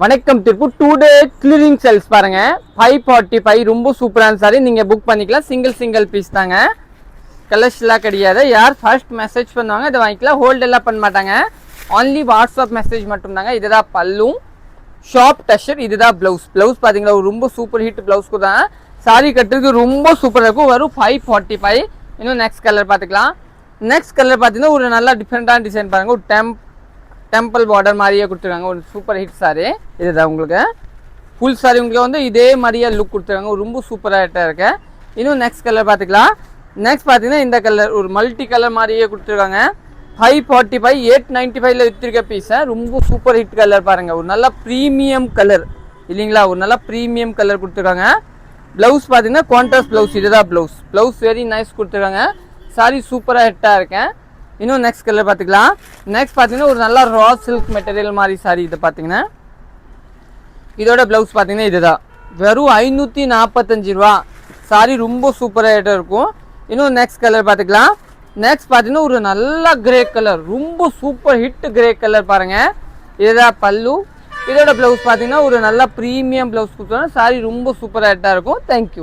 வணக்கம் திருப்பூர் 2 டே clearing sales பாருங்க 545 ரொம்ப சூப்பரான சாரி நீங்கள் புக் பண்ணிக்கலாம். சிங்கிள் பீஸ் தாங்க, கலர்ஸ்லாம் கிடையாது. யார் ஃபர்ஸ்ட் மெசேஜ் பண்ணுவாங்க இதை வாங்கிக்கலாம். ஹோல்ட் எல்லாம் பண்ண மாட்டாங்க, ஒன்லி வாட்ஸ்அப் மெசேஜ் மட்டும் தாங்க. இதுதான் பல்லும் ஷாப் டஷர், இதுதான் ப்ளவுஸ். ப்ளவுஸ் பார்த்தீங்களா ரொம்ப சூப்பர் ஹிட் ப்ளவுஸ்க்கு தான். சாரி கட்டுறதுக்கு ரொம்ப சூப்பராக இருக்கும். வரும் 545. இன்னும் நெக்ஸ்ட் கலர் பார்த்துக்கலாம். நெக்ஸ்ட் கலர் பார்த்தீங்கன்னா ஒரு நல்லா டிஃப்ரெண்ட்டான டிசைன் பாருங்கள். ஒரு டெம்பிள் பார்டர் மாதிரியே கொடுத்துருக்காங்க. ஒரு சூப்பர் ஹிட் சாரி இதுதான். உங்களுக்கு ஃபுல் சாரி உங்களுக்கு வந்து இதே மாதிரியே லுக் கொடுத்துருக்காங்க. ரொம்ப சூப்பராக இருக்கு. இன்னும் நெக்ஸ்ட் கலர் பார்த்துக்கலாம். நெக்ஸ்ட் பார்த்தீங்கன்னா இந்த கலர் ஒரு மல்டி கலர் மாதிரியே கொடுத்துருக்காங்க. 545 895 வித்திருக்க பீஸை ரொம்ப சூப்பர் ஹிட் கலர் பாருங்கள். ஒரு நல்ல ப்ரீமியம் கலர் இல்லைங்களா, ஒரு நல்ல ப்ரீமியம் கலர் கொடுத்துருக்காங்க. ப்ளவுஸ் பார்த்தீங்கன்னா கான்ட்ராஸ்ட் ப்ளவுஸ், இதுதான் ப்ளவுஸ் வெரி நைஸ் கொடுத்துருக்காங்க. சாரி சூப்பராக ஹிட்டாக இருக்கேன். இன்னும் நெக்ஸ்ட் கலர் பார்த்துக்கலாம். நெக்ஸ்ட் பார்த்தீங்கன்னா ஒரு நல்ல ரா சில்க் மெட்டீரியல் மாதிரி சாரி. இதை பார்த்தீங்கன்னா இதோட ப்ளவுஸ் பார்த்தீங்கன்னா இதுதான். வெறும் 545 ரூபா. சாரி ரொம்ப சூப்பராக இருக்கும். இன்னும் நெக்ஸ்ட் கலர் பார்த்துக்கலாம். நெக்ஸ்ட் பார்த்தீங்கன்னா ஒரு நல்ல கிரே கலர், ரொம்ப சூப்பர் ஹிட் கிரே கலர் பாருங்கள். இதுதான் பல்லு. இதோட ப்ளவுஸ் பார்த்தீங்கன்னா ஒரு நல்ல ப்ரீமியம் ப்ளவுஸ் கொடுத்தோன்னா சாரி ரொம்ப சூப்பராக இருக்கும். தேங்க்யூ.